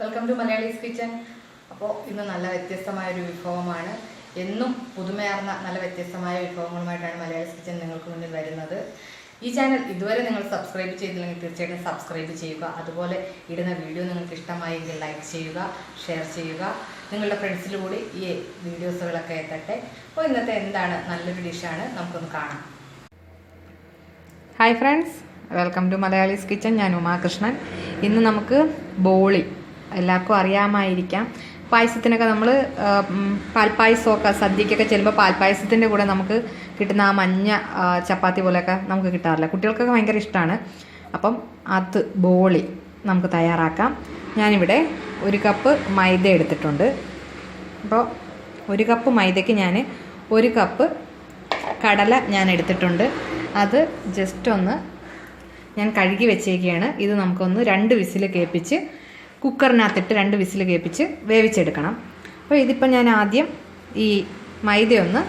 Welcome to Malayalees kitchen. അപ്പോൾ ഇന്ന് നല്ല വ്യത്യസ്തമായൊരു വിഭവമാണ്. എന്നും പുതുമയാർന്ന നല്ല വ്യത്യസ്തമായ വിഭവങ്ങളുമായിട്ടാണ് മലയാളീസ് കിച്ചൻ നിങ്ങൾക്ക് മുന്നിൽ വരുന്നത്. ഈ ചാനൽ ഇതുവരെ നിങ്ങൾ സബ്സ്ക്രൈബ് ചെയ്തില്ലെങ്കിൽ തീർച്ചയായിട്ടും സബ്സ്ക്രൈബ് ചെയ്യുക. അതുപോലെ ഇടുന്ന വീഡിയോ നിങ്ങൾക്ക് ഇഷ്ടമായെങ്കിൽ ലൈക്ക് ചെയ്യുക, ഷെയർ ചെയ്യുക. നിങ്ങളുടെ ഫ്രണ്ട്സിലൂടെ ഈ വീഡിയോസുകളൊക്കെ എത്തട്ടെ. അപ്പോൾ ഇന്നത്തെ എന്താണ് നല്ലൊരു ഡിഷാണ്, നമുക്കൊന്ന് കാണാം. Hi friends, welcome to Malayalees kitchen. ഞാൻ ഉമാകൃഷ്ണൻ. ഇന്ന് നമുക്ക് ബോളി, എല്ലാവർക്കും അറിയാമായിരിക്കാം, പായസത്തിനൊക്കെ നമ്മൾ പാൽപ്പായസമൊക്കെ സദ്യക്കൊക്കെ ചെല്ലുമ്പോൾ പാൽപ്പായസത്തിൻ്റെ കൂടെ നമുക്ക് കിട്ടുന്ന ആ മഞ്ഞ ചപ്പാത്തി പോലെയൊക്കെ നമുക്ക് കിട്ടാറില്ല. കുട്ടികൾക്കൊക്കെ ഭയങ്കര ഇഷ്ടമാണ്. അപ്പം അത് ബോളി നമുക്ക് തയ്യാറാക്കാം. ഞാനിവിടെ 1 കപ്പ് മൈദ എടുത്തിട്ടുണ്ട്. അപ്പോൾ 1 കപ്പ് മൈദയ്ക്ക് ഞാൻ 1 കപ്പ് കടല ഞാൻ എടുത്തിട്ടുണ്ട്. അത് ജസ്റ്റ് ഒന്ന് ഞാൻ കഴുകി വെച്ചേക്കുകയാണ്. ഇത് നമുക്കൊന്ന് 2 വിസിൽ കേൾപ്പിച്ച് കുക്കറിനകത്തിട്ട് 2 വിസിൽ കേൾപ്പിച്ച് വേവിച്ചെടുക്കണം. അപ്പോൾ ഇതിപ്പോൾ ഞാൻ ആദ്യം ഈ മൈദയൊന്ന്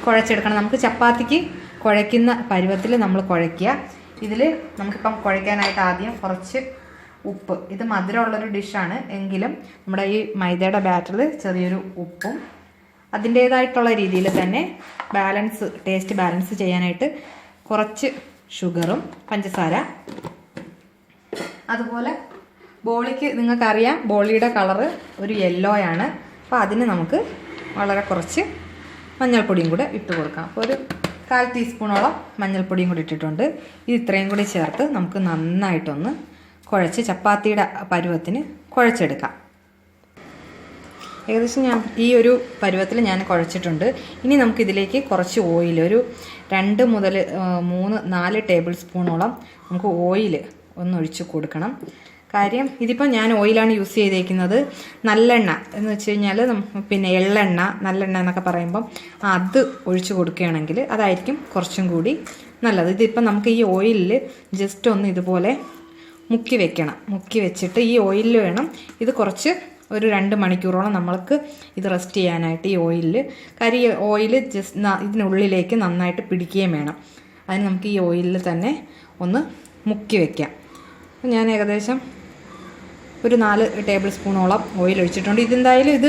കുഴച്ചെടുക്കണം. നമുക്ക് ചപ്പാത്തിക്ക് കുഴയ്ക്കുന്ന പരുവത്തിൽ നമ്മൾ കുഴയ്ക്കുക. ഇതിൽ നമുക്കിപ്പം കുഴയ്ക്കാനായിട്ട് ആദ്യം കുറച്ച് ഉപ്പ്, ഇത് മധുരമുള്ളൊരു ഡിഷാണ് എങ്കിലും നമ്മുടെ ഈ മൈദയുടെ ബാറ്ററിൽ ചെറിയൊരു ഉപ്പും അതിൻ്റേതായിട്ടുള്ള രീതിയിൽ തന്നെ ടേസ്റ്റ് ബാലൻസ് ചെയ്യാനായിട്ട് കുറച്ച് ഷുഗറും പഞ്ചസാര. അതുപോലെ ബോളിക്ക് നിങ്ങൾക്കറിയാം, ബോളിയുടെ കളറ് ഒരു യെല്ലോയാണ്. അപ്പോൾ അതിന് നമുക്ക് വളരെ കുറച്ച് മഞ്ഞൾപ്പൊടിയും കൂടെ ഇട്ട് കൊടുക്കാം. അപ്പോൾ ഒരു 1/4 ടീസ്പൂണോളം മഞ്ഞൾപ്പൊടിയും കൂടി ഇട്ടിട്ടുണ്ട്. ഇത് ഇത്രയും കൂടി ചേർത്ത് നമുക്ക് നന്നായിട്ടൊന്ന് കുഴച്ച് ചപ്പാത്തിയുടെ പരുവത്തിന് കുഴച്ചെടുക്കാം. ഏകദേശം ഞാൻ ഈ ഒരു പരുവത്തിൽ ഞാൻ കുഴച്ചിട്ടുണ്ട്. ഇനി നമുക്കിതിലേക്ക് കുറച്ച് ഓയിൽ, ഒരു 2 മുതൽ 3, 4 ടേബിൾ സ്പൂണോളം നമുക്ക് ഓയിൽ ഒന്ന് ഒഴിച്ച് കൊടുക്കണം. കാര്യം ഇതിപ്പോൾ ഞാൻ ഓയിലാണ് യൂസ് ചെയ്തേക്കുന്നത്. നല്ലെണ്ണ എന്ന് വെച്ച് കഴിഞ്ഞാൽ പിന്നെ എള്ളെണ്ണ, നല്ലെണ്ണ എന്നൊക്കെ പറയുമ്പം അത് ഒഴിച്ച് കൊടുക്കുകയാണെങ്കിൽ അതായിരിക്കും കുറച്ചും കൂടി നല്ലത്. ഇതിപ്പോൾ നമുക്ക് ഈ ഓയിലിൽ ജസ്റ്റ് ഒന്ന് ഇതുപോലെ മുക്കി വെക്കണം. മുക്കി വെച്ചിട്ട് ഈ ഓയിലിൽ വേണം ഇത് കുറച്ച് ഒരു 2 മണിക്കൂറോളം നമ്മൾക്ക് ഇത് റെസ്റ്റ് ചെയ്യാനായിട്ട്. ഈ ഓയിൽ ജസ്റ്റ് ഇതിനുള്ളിലേക്ക് നന്നായിട്ട് പിടിക്കുകയും വേണം. അതിന് നമുക്ക് ഈ ഓയിലിൽ തന്നെ ഒന്ന് മുക്കി വയ്ക്കാം. ഞാൻ ഏകദേശം ഒരു 4 ടേബിൾ സ്പൂണോളം ഓയിൽ ഒഴിച്ചിട്ടുണ്ട്. ഇതെന്തായാലും ഇത്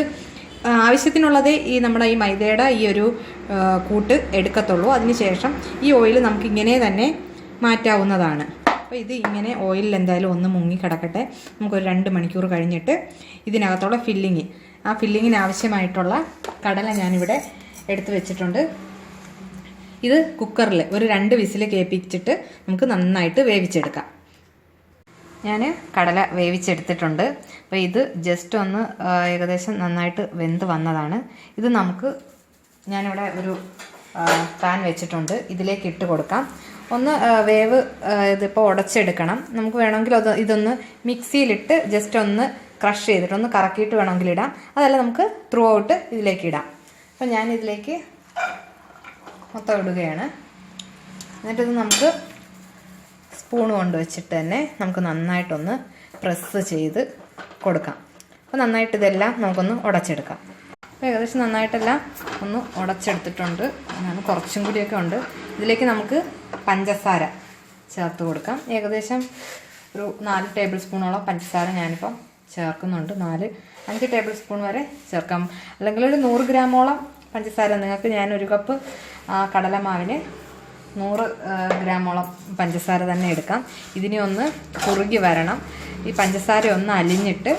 ആവശ്യത്തിനുള്ളതേ ഈ നമ്മുടെ ഈ മൈദയുടെ ഈ ഒരു കൂട്ട് എടുക്കത്തുള്ളൂ. അതിനുശേഷം ഈ ഓയിൽ നമുക്കിങ്ങനെ തന്നെ മാറ്റാവുന്നതാണ്. അപ്പോൾ ഇത് ഇങ്ങനെ ഓയിലിൽ എന്തായാലും ഒന്ന് മുങ്ങി കിടക്കട്ടെ. നമുക്കൊരു 2 മണിക്കൂർ കഴിഞ്ഞിട്ട് ഇതിനകത്തുള്ള ആ ഫില്ലിങ്ങിന് ആവശ്യമായിട്ടുള്ള കടല ഞാനിവിടെ എടുത്ത് വെച്ചിട്ടുണ്ട്. ഇത് കുക്കറിൽ ഒരു 2 വിസിൽ കേൾപ്പിച്ചിട്ട് നമുക്ക് നന്നായിട്ട് വേവിച്ചെടുക്കാം. ഞാൻ കടല വേവിച്ചെടുത്തിട്ടുണ്ട്. അപ്പോൾ ഇത് ജസ്റ്റ് ഒന്ന് ഏകദേശം നന്നായിട്ട് വെന്ത് വന്നതാണ്. ഇത് ഞാനിവിടെ ഒരു പാൻ വെച്ചിട്ടുണ്ട്. ഇതിലേക്ക് ഇട്ട് കൊടുക്കാം. ഒന്ന് വേവ് ഇതിപ്പോൾ ഉടച്ചെടുക്കണം. നമുക്ക് വേണമെങ്കിൽ ഇതൊന്ന് മിക്സിയിലിട്ട് ജസ്റ്റ് ഒന്ന് ക്രഷ് ചെയ്തിട്ട് ഒന്ന് കറക്കിയിട്ട് വേണമെങ്കിൽ ഇടാം. അതല്ല നമുക്ക് ത്രൂ ഔട്ട് ഇതിലേക്ക് ഇടാം. അപ്പോൾ ഞാനിതിലേക്ക് മൊത്തം ഇടുകയാണ്. എന്നിട്ടിത് നമുക്ക് സ്പൂൺ കൊണ്ട് വെച്ചിട്ട് തന്നെ നമുക്ക് നന്നായിട്ടൊന്ന് പ്രസ് ചെയ്ത് കൊടുക്കാം. അപ്പോൾ നന്നായിട്ട് ഇതെല്ലാം നമുക്കൊന്ന് ഉടച്ചെടുക്കാം. അപ്പോൾ ഏകദേശം നന്നായിട്ടെല്ലാം ഒന്ന് ഉടച്ചെടുത്തിട്ടുണ്ട്. ഞാൻ കുറച്ചും കൂടിയൊക്കെ ഉണ്ട്. ഇതിലേക്ക് നമുക്ക് പഞ്ചസാര ചേർത്ത് കൊടുക്കാം. ഏകദേശം ഒരു 4 ടേബിൾ സ്പൂണോളം പഞ്ചസാര ഞാനിപ്പം ചേർക്കുന്നുണ്ട്. 4-5 ടേബിൾ സ്പൂൺ വരെ ചേർക്കാം. അല്ലെങ്കിൽ ഒരു 100 ഗ്രാമോളം പഞ്ചസാര. നിങ്ങൾക്ക് ഞാൻ 1 കപ്പ് കടലമാവിന് 100 ഗ്രാമോളം പഞ്ചസാര തന്നെ എടുക്കാം. ഇതിനെ ഒന്ന് കുറുകി വരണം. ഈ പഞ്ചസാര ഒന്ന് അലിഞ്ഞിട്ട്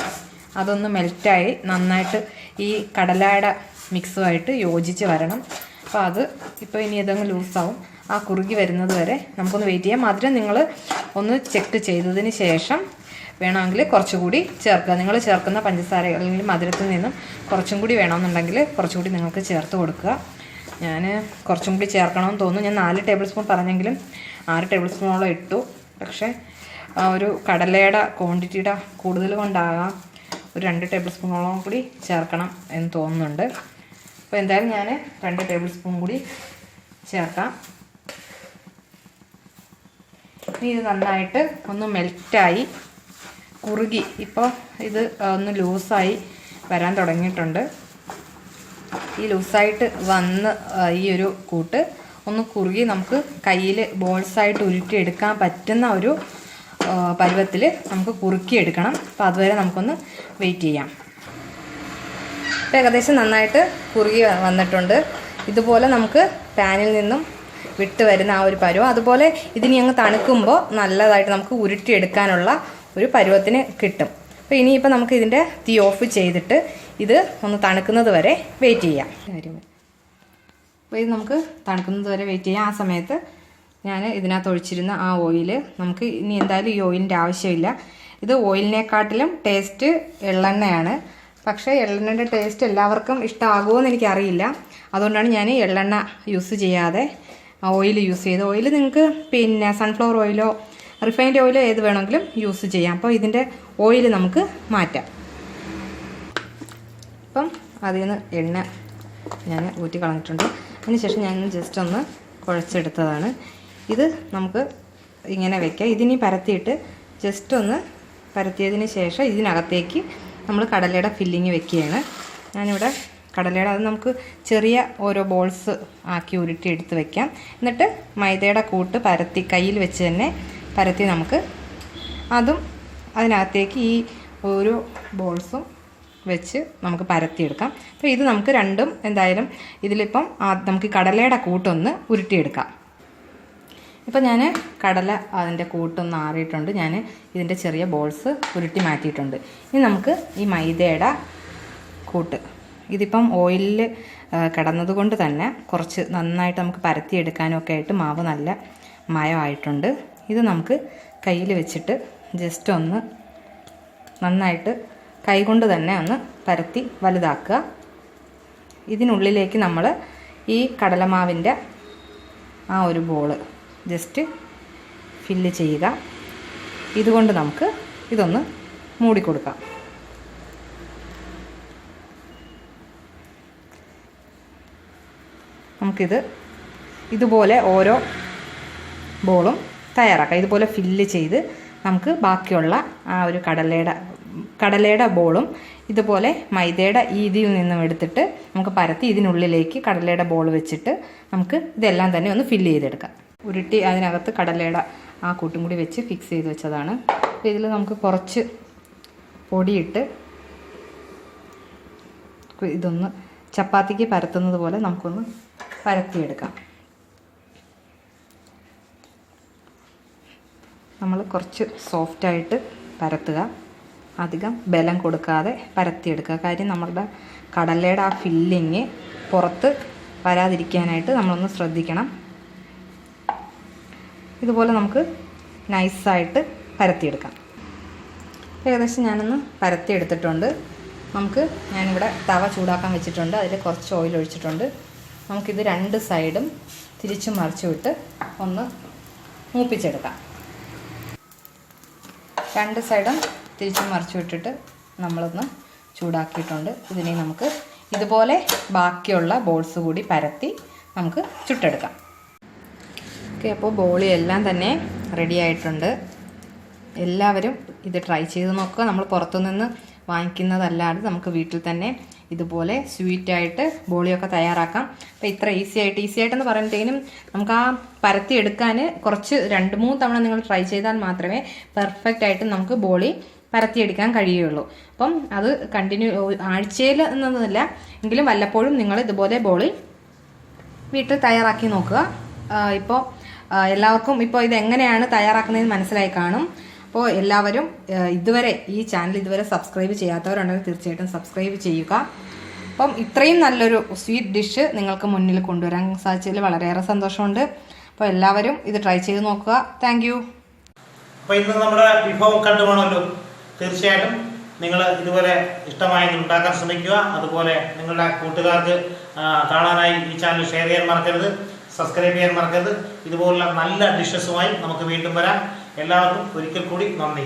അതൊന്ന് മെൽറ്റായി നന്നായിട്ട് ഈ കടലയുടെ മിക്സുമായിട്ട് യോജിച്ച് വരണം. അപ്പോൾ അത് ഇപ്പോൾ ഇനി ഇതങ്ങ് ലൂസാവും. ആ കുറുകി വരുന്നത് വരെ നമുക്കൊന്ന് വെയിറ്റ് ചെയ്യാം. മധുരം നിങ്ങൾ ഒന്ന് ചെക്ക് ചെയ്തതിന് ശേഷം വേണമെങ്കിൽ കുറച്ചുകൂടി ചേർക്കുക. നിങ്ങൾ ചേർക്കുന്ന പഞ്ചസാര അല്ലെങ്കിൽ മധുരത്തിൽ നിന്നും കുറച്ചും കൂടി വേണമെന്നുണ്ടെങ്കിൽ കുറച്ചുകൂടി നിങ്ങൾക്ക് ചേർത്ത് കൊടുക്കുക. ഞാൻ കുറച്ചും കൂടി ചേർക്കണമെന്ന് തോന്നുന്നു. ഞാൻ 4 ടേബിൾ സ്പൂൺ പറഞ്ഞെങ്കിലും 6 ടേബിൾ സ്പൂണോളം ഇട്ടു. പക്ഷേ ഒരു കടലയുടെ ക്വാണ്ടിറ്റിയുടെ കൂടുതൽ കൊണ്ടാകാം ഒരു 2 ടേബിൾ സ്പൂണോളം കൂടി ചേർക്കണം എന്ന് തോന്നുന്നുണ്ട്. അപ്പോൾ എന്തായാലും ഞാൻ 2 ടേബിൾ സ്പൂൺ കൂടി ചേർക്കാം. ഇനി ഇത് നന്നായിട്ട് ഒന്ന് മെൽറ്റായി കുറുകി ഇപ്പോൾ ഇത് ഒന്ന് ലൂസായി വരാൻ തുടങ്ങിയിട്ടുണ്ട്. ഈ ലൂസായിട്ട് വന്ന് ഈ ഒരു കൂട്ട് ഒന്ന് കുറുകി നമുക്ക് കയ്യിൽ ബോൾസായിട്ട് ഉരുട്ടിയെടുക്കാൻ പറ്റുന്ന ഒരു പരുവത്തിൽ നമുക്ക് കുറുക്കിയെടുക്കണം. അപ്പോൾ അതുവരെ നമുക്കൊന്ന് വെയിറ്റ് ചെയ്യാം. ഇപ്പോൾ ഏകദേശം നന്നായിട്ട് കുറുകി വന്നിട്ടുണ്ട്. ഇതുപോലെ നമുക്ക് പാനിൽ നിന്നും വിട്ട് വരുന്ന ആ ഒരു പരുവം. അതുപോലെ ഇതിനി അങ്ങ് തണുക്കുമ്പോൾ നല്ലതായിട്ട് നമുക്ക് ഉരുട്ടിയെടുക്കാനുള്ള ഒരു പരുവത്തിന് കിട്ടും. അപ്പോൾ ഇനിയിപ്പോൾ നമുക്ക് ഇതിൻ്റെ തീ ഓഫ് ചെയ്തിട്ട് ഇത് ഒന്ന് തണുക്കുന്നത് വരെ വെയിറ്റ് ചെയ്യാം. അപ്പോൾ ഇത് നമുക്ക് തണുക്കുന്നത് വരെ വെയിറ്റ് ചെയ്യാം. ആ സമയത്ത് ഞാൻ ഇതിനകത്ത് ഒഴിച്ചിരുന്ന ആ ഓയിൽ നമുക്ക് ഇനി എന്തായാലും ഈ ഓയിലിൻ്റെ ആവശ്യമില്ല. ഇത് ഓയിലിനെക്കാട്ടിലും ടേസ്റ്റ് എള്ളെണ്ണയാണ്. പക്ഷേ എള്ളെണ്ണയുടെ ടേസ്റ്റ് എല്ലാവർക്കും ഇഷ്ടമാകുമോ എന്ന് എനിക്കറിയില്ല. അതുകൊണ്ടാണ് ഞാൻ എള്ളെണ്ണ യൂസ് ചെയ്യാതെ ഓയിൽ യൂസ് ചെയ്ത്. ഓയിൽ നിങ്ങൾക്ക് പിന്നെ സൺഫ്ലവർ ഓയിലോ റിഫൈൻഡ് ഓയിലോ ഏത് വേണമെങ്കിലും യൂസ് ചെയ്യാം. അപ്പോൾ ഇതിൻ്റെ ഓയിൽ നമുക്ക് മാറ്റാം. അപ്പം അതിൽ നിന്ന് എണ്ണ ഞാൻ ഊറ്റി കളഞ്ഞിട്ടുണ്ട്. അതിനുശേഷം ഞാൻ ജസ്റ്റ് ഒന്ന് കുഴച്ചെടുത്തതാണ്. ഇത് നമുക്ക് ഇങ്ങനെ വെക്കാം. ഇതിനി പരത്തിയിട്ട് ജസ്റ്റ് ഒന്ന് പരത്തിയതിന് ശേഷം ഇതിനകത്തേക്ക് നമ്മൾ കടലയുടെ ഫില്ലിങ് വെക്കുകയാണ്. ഞാനിവിടെ കടലയുടെ അത് നമുക്ക് ചെറിയ ഓരോ ബോൾസ് ആക്കി ഉരുട്ടി എടുത്ത് വെക്കാം. എന്നിട്ട് മൈദയുടെ കൂട്ട് പരത്തി കയ്യിൽ വെച്ച് തന്നെ പരത്തി നമുക്ക് അതും അതിനകത്തേക്ക് ഈ ഓരോ ബോൾസും വെച്ച് നമുക്ക് പരത്തിയെടുക്കാം. അപ്പോൾ ഇത് നമുക്ക് രണ്ടും എന്തായാലും ഇതിലിപ്പം നമുക്ക് കടലയുടെ കൂട്ടൊന്ന് ഉരുട്ടിയെടുക്കാം. ഇപ്പോൾ ഞാൻ കടല അതിൻ്റെ കൂട്ടൊന്ന് ആറിയിട്ടുണ്ട്. ഞാൻ ഇതിൻ്റെ ചെറിയ ബോൾസ് ഉരുട്ടി മാറ്റിയിട്ടുണ്ട്. ഇനി നമുക്ക് ഈ മൈദയുടെ കൂട്ട് ഇതിപ്പം ഓയിലിൽ കിടന്നതുകൊണ്ട് തന്നെ കുറച്ച് നന്നായിട്ട് നമുക്ക് പരത്തിയെടുക്കാനും ഒക്കെ ആയിട്ട് മാവ് നല്ല മയമായിട്ടുണ്ട്. ഇത് നമുക്ക് കയ്യിൽ വെച്ചിട്ട് ജസ്റ്റ് ഒന്ന് നന്നായിട്ട് കൈകൊണ്ട് തന്നെ ഒന്ന് പരത്തി വലുതാക്കുക. ഇതിനുള്ളിലേക്ക് നമ്മൾ ഈ കടലമാവിൻ്റെ ആ ഒരു ബോള് ജസ്റ്റ് ഫില്ല് ചെയ്യുക. ഇതുകൊണ്ട് നമുക്ക് ഇതൊന്ന് മൂടിക്കൊടുക്കാം. നമുക്കിത് ഇതുപോലെ ഓരോ ബോളും തയ്യാറാക്കാം. ഇതുപോലെ ഫില്ല് ചെയ്ത് നമുക്ക് ബാക്കിയുള്ള ആ ഒരു കടലയുടെ ബോളും ഇതുപോലെ മൈദയുടെ ഇതിൽ നിന്നും എടുത്തിട്ട് നമുക്ക് പരത്തി ഇതിനുള്ളിലേക്ക് കടലയുടെ ബോൾ വെച്ചിട്ട് നമുക്ക് ഇതെല്ലാം തന്നെ ഒന്ന് ഫില്ല് ചെയ്തെടുക്കാം. ഉരുട്ടി അതിനകത്ത് കടലയുടെ ആ കൂട്ടും കൂടി വെച്ച് ഫിക്സ് ചെയ്ത് വെച്ചതാണ്. അപ്പോൾ ഇതിൽ നമുക്ക് കുറച്ച് പൊടിയിട്ട് ഇതൊന്ന് ചപ്പാത്തിക്ക് പരത്തുന്നത് പോലെ നമുക്കൊന്ന് പരത്തിയെടുക്കാം. നമ്മൾ കുറച്ച് സോഫ്റ്റായിട്ട് പരത്തുക, അധികം ബലം കൊടുക്കാതെ പരത്തിയെടുക്കുക. കാര്യം നമ്മളുടെ കടലയുടെ ആ ഫില്ലിങ് പുറത്ത് വരാതിരിക്കാനായിട്ട് നമ്മളൊന്ന് ശ്രദ്ധിക്കണം. ഇതുപോലെ നമുക്ക് നൈസായിട്ട് പരത്തിയെടുക്കാം. ഏകദേശം ഞാനൊന്ന് പരത്തിയെടുത്തിട്ടുണ്ട്. ഞാനിവിടെ തവ ചൂടാക്കാൻ വെച്ചിട്ടുണ്ട്. അതിൽ കുറച്ച് ഓയിൽ ഒഴിച്ചിട്ടുണ്ട്. നമുക്കിത് രണ്ട് സൈഡും തിരിച്ചും മറിച്ചു വിട്ട് ഒന്ന് മൂപ്പിച്ചെടുക്കാം. രണ്ട് സൈഡും തിരിച്ചും മറിച്ചു വിട്ടിട്ട് നമ്മളൊന്ന് ചൂടാക്കിയിട്ടുണ്ട്. ഇതിനെ നമുക്ക് ഇതുപോലെ ബാക്കിയുള്ള ബോൾസ് കൂടി പരത്തി നമുക്ക് ചുട്ടെടുക്കാം. ഓക്കെ, അപ്പോൾ ബോളി എല്ലാം തന്നെ റെഡി ആയിട്ടുണ്ട്. എല്ലാവരും ഇത് ട്രൈ ചെയ്ത് നോക്കുക. നമ്മൾ പുറത്തുനിന്ന് വാങ്ങിക്കുന്നതല്ലാതെ നമുക്ക് വീട്ടിൽ തന്നെ ഇതുപോലെ സ്വീറ്റായിട്ട് ബോളിയൊക്കെ തയ്യാറാക്കാം. അപ്പോൾ ഇത്ര ഈസി ആയിട്ടെന്ന് പറയുമ്പോഴത്തേനും നമുക്ക് ആ പരത്തി എടുക്കാൻ കുറച്ച് 2-3 തവണ നിങ്ങൾ ട്രൈ ചെയ്താൽ മാത്രമേ പെർഫെക്റ്റ് ആയിട്ട് നമുക്ക് ബോളി പരത്തിയെടുക്കാൻ കഴിയുള്ളൂ. അപ്പം അത് ആഴ്ചയിൽ എന്നൊന്നുമില്ല എങ്കിലും വല്ലപ്പോഴും നിങ്ങൾ ഇതുപോലെ ബോളി വീട്ടിൽ തയ്യാറാക്കി നോക്കുക. ഇപ്പോൾ എല്ലാവർക്കും ഇപ്പോൾ ഇതെങ്ങനെയാണ് തയ്യാറാക്കുന്നതെന്ന് മനസ്സിലായി കാണും. അപ്പോൾ എല്ലാവരും ഈ ചാനൽ ഇതുവരെ സബ്സ്ക്രൈബ് ചെയ്യാത്തവരുണ്ടെങ്കിൽ തീർച്ചയായിട്ടും സബ്സ്ക്രൈബ് ചെയ്യുക. അപ്പം ഇത്രയും നല്ലൊരു സ്വീറ്റ് ഡിഷ് നിങ്ങൾക്ക് മുന്നിൽ കൊണ്ടുവരാൻ സാധിച്ചതിൽ വളരെയേറെ സന്തോഷമുണ്ട്. അപ്പോൾ എല്ലാവരും ഇത് ട്രൈ ചെയ്ത് നോക്കുക. Thank you. അപ്പോൾ ഇന്ന് നമ്മുടെ വിഭവം കണ്ടുപോകണമല്ലോ. തീർച്ചയായിട്ടും നിങ്ങൾ ഇതുപോലെ ഇഷ്ടമായി ഉണ്ടാക്കാൻ ശ്രമിക്കുക. അതുപോലെ നിങ്ങളുടെ കൂട്ടുകാർക്ക് കാണാനായി ഈ ചാനൽ ഷെയർ ചെയ്യാൻ മറക്കരുത്, സബ്സ്ക്രൈബ് ചെയ്യാൻ മറക്കരുത്. ഇതുപോലുള്ള നല്ല ഡിഷസുമായി നമുക്ക് വീണ്ടും വരാം. എല്ലാവർക്കും ഒരിക്കൽ കൂടി നന്ദി.